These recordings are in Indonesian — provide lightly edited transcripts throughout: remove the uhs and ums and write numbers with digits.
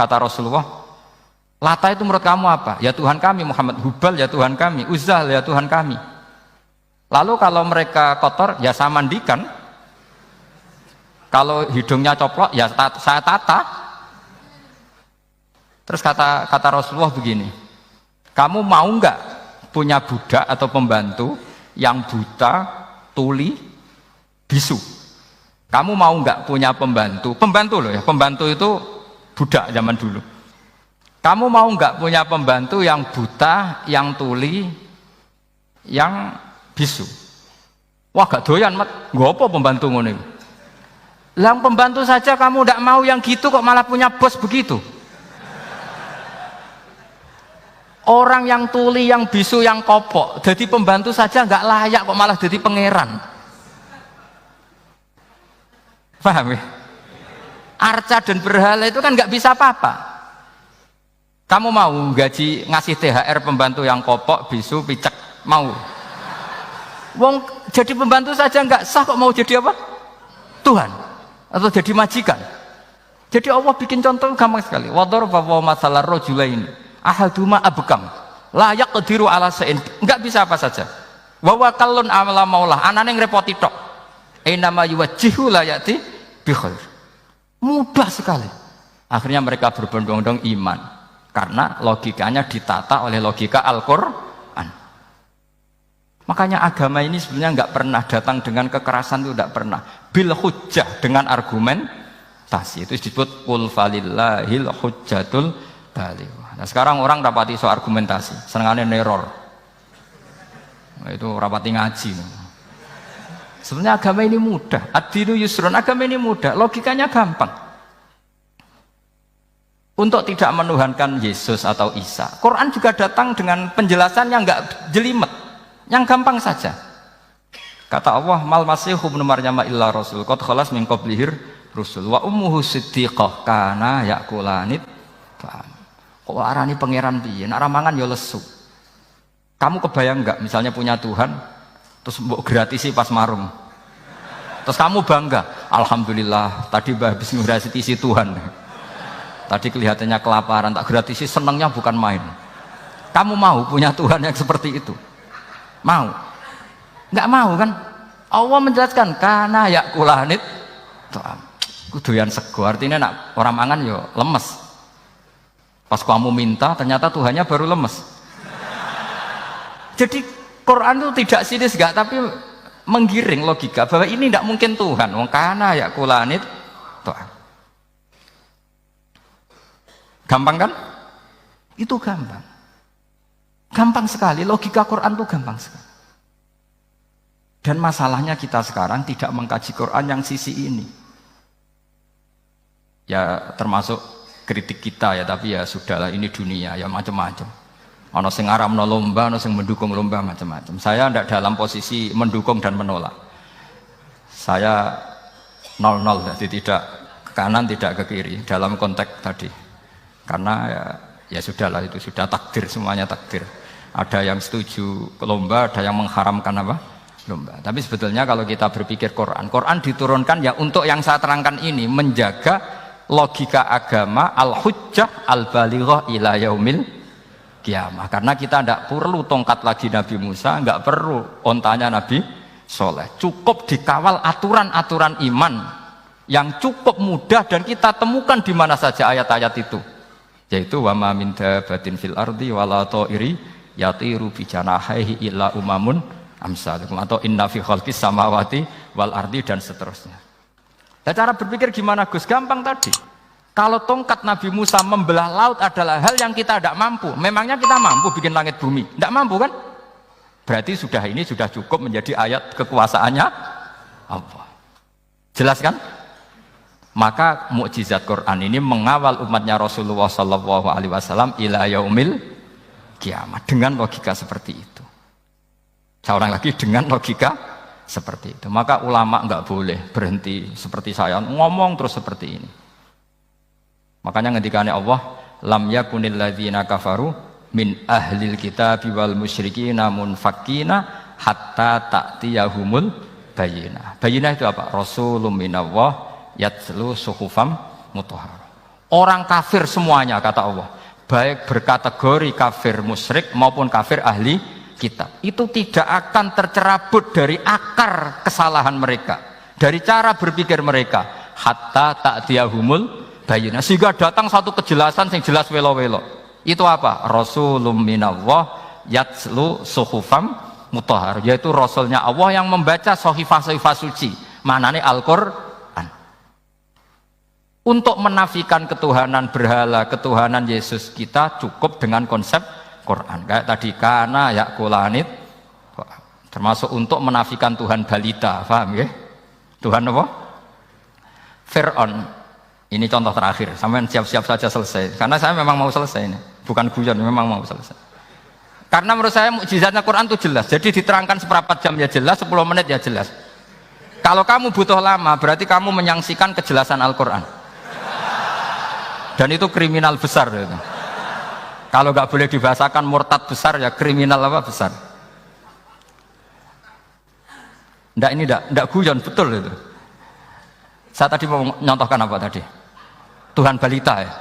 kata Rasulullah, Lata itu menurut kamu apa? Ya Tuhan kami. Muhammad, Hubal ya Tuhan kami. Uzzah ya Tuhan kami. Lalu kalau mereka kotor, ya saya mandikan. Kalau hidungnya coplok, ya saya tata. Terus kata Rasulullah begini, kamu mau nggak punya budak atau pembantu yang buta, tuli, bisu? Kamu mau nggak punya pembantu? Pembantu loh ya, pembantu itu budak zaman dulu. Kamu mau nggak punya pembantu yang buta, yang tuli, yang bisu? Wah gak doyan mat, nggak apa pembantu ngono. Yang pembantu saja kamu tidak mau yang gitu kok malah punya bos begitu. Orang yang tuli, yang bisu, yang kopok, jadi pembantu saja nggak layak kok malah jadi pangeran. Paham ya? Arca dan berhala itu kan nggak bisa apa-apa. Kamu mau gaji ngasih THR pembantu yang kopok, bisu, picek, mau? Wong jadi pembantu saja nggak sah kok mau jadi apa? Tuhan atau jadi majikan. Jadi Allah bikin contoh gampang sekali. Wadaraba masalah rajulain ahaduma abkam la yaqdiru ala shay'in, enggak bisa apa saja. Wa wakallun amala maulah, anane ngrepoti tok. Inama yuwajjihu la yati bi khair. Mudah sekali. Akhirnya mereka berbondong-bondong iman karena logikanya ditata oleh logika Al-Qur'an. Makanya agama ini sebenarnya nggak pernah datang dengan kekerasan, itu tidak pernah. Bil hujjah, dengan argumentasi. Itu disebut qul falillahil hujjatul balighah. Nah sekarang orang rapati soal argumentasi, senengannya neror. Nah, itu rapati ngaji. Sebenarnya agama ini mudah. Ad-dinu yusrun, agama ini mudah, logikanya gampang. Untuk tidak menuhankan Yesus atau Isa, Quran juga datang dengan penjelasan yang nggak jelimet, yang gampang saja. Kata Allah, mal masihu ibnu maryam illa rasul qad khalas min qablihir rusul wa ummuhu siddiqah kana yakulanit. Kok arani pangeran piye? Nek ramangan ya lesu. Kamu kebayang enggak misalnya punya Tuhan terus mbok gratisi pas marung. Terus kamu bangga, alhamdulillah tadi habis ngratisi Tuhan. Tadi kelihatannya kelaparan, tak gratisi, senangnya bukan main. Kamu mau punya Tuhan yang seperti itu? Mau? Nggak mau kan? Allah menjelaskan karena yakulanit kuduyan sego, artinya nak orang mangan yo lemes. Pas kamu minta ternyata Tuhannya baru lemes. Jadi Quran itu tidak sinis enggak, tapi menggiring logika bahwa ini tidak mungkin Tuhan. Wong kana yakulanit gampang kan? Itu gampang. Gampang sekali, logika Quran itu gampang sekali. Dan masalahnya kita sekarang tidak mengkaji Quran yang sisi ini. Ya termasuk kritik kita ya, tapi ya sudahlah, ini dunia ya macam-macam. Ono sing ngaramno lomba, ono sing mendukung lomba, macam-macam. Saya tidak dalam posisi mendukung dan menolak. Saya 0-0, jadi tidak ke kanan tidak ke kiri dalam konteks tadi. Karena ya sudahlah, itu sudah takdir, semuanya takdir. Ada yang setuju ke lomba, ada yang mengharamkan apa? Lomba. Tapi sebetulnya kalau kita berpikir Quran diturunkan ya untuk yang saya terangkan ini, menjaga logika agama al-hujjah al-balighah ila yaumil qiyamah. Karena kita tidak perlu tongkat lagi Nabi Musa, nggak perlu ontanya Nabi Soleh. Cukup dikawal aturan-aturan iman yang cukup mudah dan kita temukan di mana saja ayat-ayat itu. Yaitu wa ma min dabatin fil ardi wala ta'iri yatiru bi janahihi illa umamun amsalukum, atau inna fi khalqis samawati wal ardi, dan seterusnya. Nah, cara berpikir gimana Gus? Gampang tadi. Kalau tongkat Nabi Musa membelah laut adalah hal yang kita tidak mampu, memangnya kita mampu bikin langit bumi? Tidak mampu kan? Berarti ini sudah cukup menjadi ayat kekuasaannya Allah. Jelas kan? Maka mukjizat Quran ini mengawal umatnya Rasulullah SAW ila yaumil kiamat dengan logika seperti itu. Saya ulang lagi, dengan logika seperti itu. Maka ulama nggak boleh berhenti seperti saya ngomong terus seperti ini. Makanya ngendikane Allah, lam yakunil ladzina kafaru min ahlil kitabi wal musyrikina munfakkina hatta ta'tiyahumul bayyinah. Bayyinah itu apa? Rasulun minallah yatlu suhufam mutahharah. Orang kafir semuanya kata Allah, baik berkategori kafir musyrik maupun kafir ahli kitab, itu tidak akan tercerabut dari akar kesalahan mereka, dari cara berpikir mereka, hatta ta'tiyahumul bayyinah, sehingga datang satu kejelasan yang jelas welo-welo. Itu apa? Rasulun minallah yatslu suhufam mutahhar, yaitu rasulnya Allah yang membaca sahifah-sahifah suci, maknanya Al-Qur'an. Untuk menafikan ketuhanan berhala, ketuhanan Yesus, kita cukup dengan konsep Quran. Kayak tadi, kana yakulanit, termasuk untuk menafikan Tuhan balita, paham ya? Tuhan apa? Fir'aun. Ini contoh terakhir, sampai siap-siap saja selesai. Karena saya memang mau selesai ini, bukan guyon, memang mau selesai. Karena menurut saya mukjizatnya Quran itu jelas. Jadi diterangkan seperempat jam ya jelas, 10 menit ya jelas. Kalau kamu butuh lama, berarti kamu menyaksikan kejelasan Al-Quran. Dan itu kriminal besar itu. Kalau nggak boleh dibahasakan murtad besar, ya kriminal apa besar. Nggak, ini nggak guyon, betul itu. Saya tadi mau nyontohkan apa tadi? Tuhan balita ya.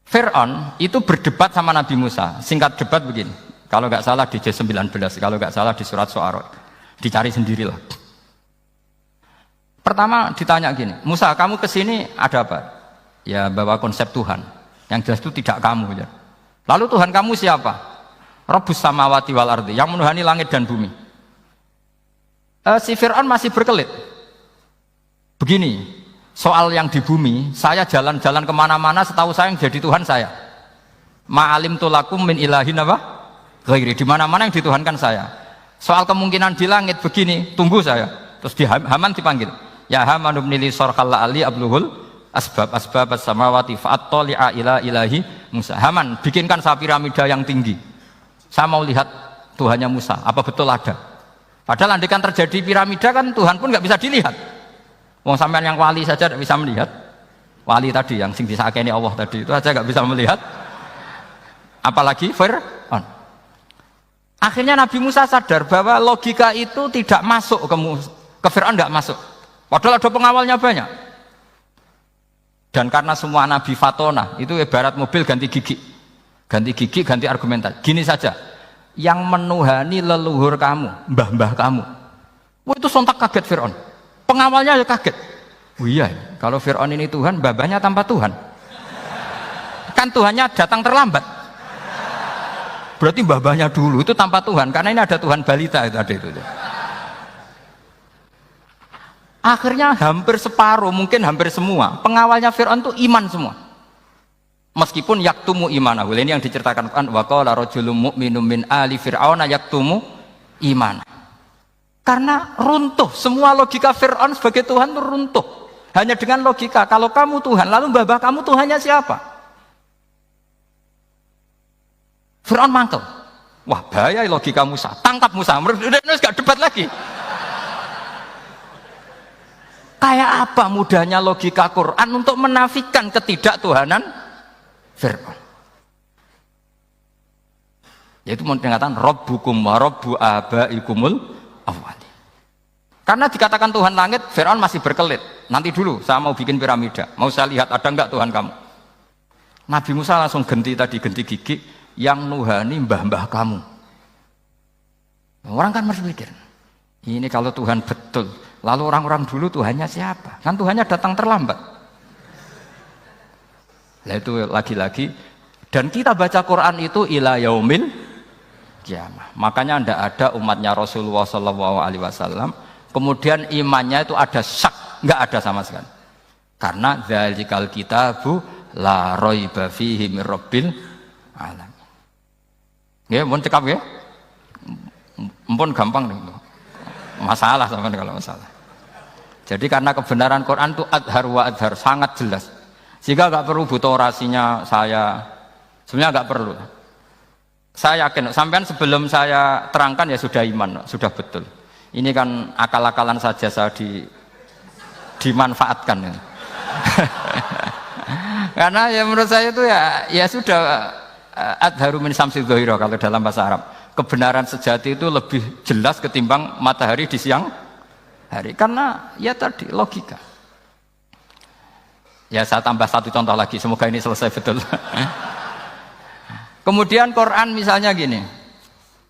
Fir'aun itu berdebat sama Nabi Musa. Singkat debat begini, kalau nggak salah di J19, kalau nggak salah di surat Syu'ara, dicari sendirilah. Pertama ditanya gini, Musa, kamu kesini ada apa? Ya bawa konsep Tuhan, yang jelas itu tidak kamu ya. Lalu Tuhan kamu siapa? Rabbus samawati wal ardi, yang menuhani langit dan bumi. Si Fir'aun masih berkelit. Begini, soal yang di bumi, saya jalan-jalan kemana-mana, setahu saya yang jadi Tuhan saya. Ma'alim tulakum min ilahin apa? Ghairi, di mana-mana yang dituhankan saya. Soal kemungkinan di langit begini, tunggu saya. Terus di Haman dipanggil. Ya Haman ibnili sarhal ali abluhul asbab as-samawati fa'attali'a ila ilahi Musa. Haman, bikinkan saya piramida yang tinggi. Saya mau lihat Tuhannya Musa, apa betul ada? Padahal andaikan terjadi piramida kan Tuhan pun nggak bisa dilihat. Wong sampean yang wali saja tidak bisa melihat. Wali tadi yang sing disakeni Allah tadi itu aja nggak bisa melihat. Apalagi Fir'aun. Akhirnya Nabi Musa sadar bahwa logika itu tidak masuk ke Fir'aun, nggak masuk. Padahal ada pengawalnya banyak. Dan karena semua nabi fatona, itu ibarat mobil ganti gigi. Ganti gigi, ganti argumentasi. Gini saja, yang menuhani leluhur kamu, mbah-mbah kamu. Wah, itu sontak kaget Fir'aun. Pengawalnya ya kaget. Oh iya, kalau Fir'aun ini Tuhan, mbah-mbahnya tanpa Tuhan. Kan Tuhannya datang terlambat. Berarti mbah-mbahnya dulu itu tanpa Tuhan, karena ini ada Tuhan balita itu ada itu. Akhirnya hampir separuh, mungkin hampir semua pengawalnya Fir'aun itu iman semua. Meskipun yaktumu imanahu, ini yang diceritakan Quran, wa qala rajulun mu'minun min ali fir'auna yaktumu iman. Karena runtuh, semua logika Fir'aun sebagai Tuhan itu runtuh. Hanya dengan logika, kalau kamu Tuhan, lalu mbah kamu Tuhannya siapa? Fir'aun mangkel. Wah bahaya logika Musa, tangkap Musa, udah gak debat lagi. Kayak apa mudahnya logika Quran untuk menafikan ketidaktuhanan Fir'aun. Yaitu mengatakan Rabbukum wa Rabbu abaikumul awwali. Karena dikatakan Tuhan langit, Fir'aun masih berkelit. Nanti dulu saya mau bikin piramida, mau saya lihat ada enggak Tuhan kamu. Nabi Musa langsung ganti gigi, yang nuhani mbah-mbah kamu. Orang kan berpikir, ini kalau Tuhan betul, lalu orang-orang dulu Tuhannya siapa? Kan Tuhannya datang terlambat. Nah itu lagi-lagi, dan kita baca Quran itu ila yaumil kiamah. Makanya tidak ada umatnya Rasulullah SAW kemudian imannya itu ada syak, nggak ada sama sekali. Karena dzalikal kitabu la raiba fihi mir rabbil alamin. Ya, mohon cekap ya. Mpun gampang nih. Masalah sama kalau masalah. Jadi karena kebenaran Quran itu adhar wa adhar, sangat jelas. Sehingga nggak perlu butuh orasinya saya. Sebenarnya nggak perlu. Saya yakin, sampean sebelum saya terangkan ya sudah iman, sudah betul. Ini kan akal-akalan saja saya dimanfaatkan. Ya. Karena ya menurut saya itu ya sudah adharu min samsi dhahira kalau dalam bahasa Arab. Kebenaran sejati itu lebih jelas ketimbang matahari di siang hari. Karena ya tadi logika. Ya saya tambah satu contoh lagi, semoga ini selesai betul. Kemudian Quran misalnya gini,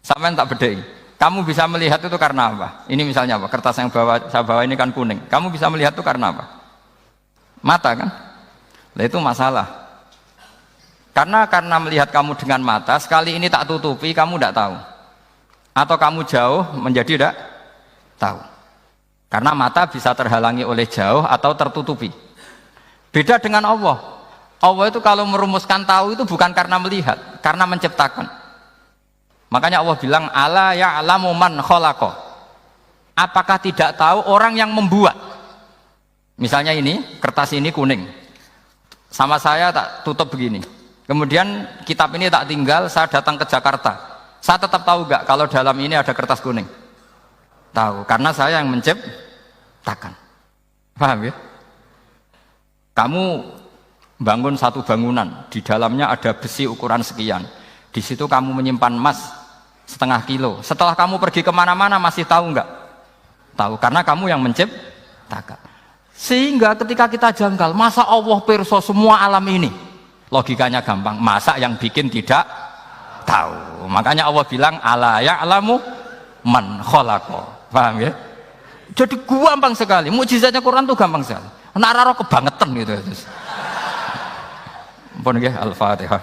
sampean tak bedai. Kamu bisa melihat itu karena apa? Ini misalnya apa? Kertas yang saya bawa ini kan kuning. Kamu bisa melihat itu karena apa? Mata kan? Nah itu masalah. Karena melihat kamu dengan mata, sekali ini tak tutupi, kamu tidak tahu. Atau kamu jauh menjadi tidak tahu. Karena mata bisa terhalangi oleh jauh atau tertutupi. Beda dengan Allah. Allah itu kalau merumuskan tahu itu bukan karena melihat, karena menciptakan. Makanya Allah bilang ala ya'lamu man khalaqa. Apakah tidak tahu orang yang membuat? Misalnya ini, kertas ini kuning. Sama saya tak tutup begini. Kemudian kitab ini tak tinggal, saya datang ke Jakarta. Saya tetap tahu enggak kalau dalam ini ada kertas kuning? Tahu, karena saya yang menciptakan. Paham ya? Kamu bangun satu bangunan, di dalamnya ada besi ukuran sekian. Di situ kamu menyimpan emas setengah kilo. Setelah kamu pergi kemana-mana masih tahu enggak? Tahu, karena kamu yang menciptakan. Sehingga ketika kita janggal, masa Allah pirsa semua alam ini? Logikanya gampang, masa yang bikin tidak tahu? Makanya Allah bilang ala ya'lamu man khalaqa. Paham ya? Jadi gampang sekali, mukjizatnya Quran tuh gampang sekali. Nararo kebangetan gitu. Ampun nggih, Al-Fatihah.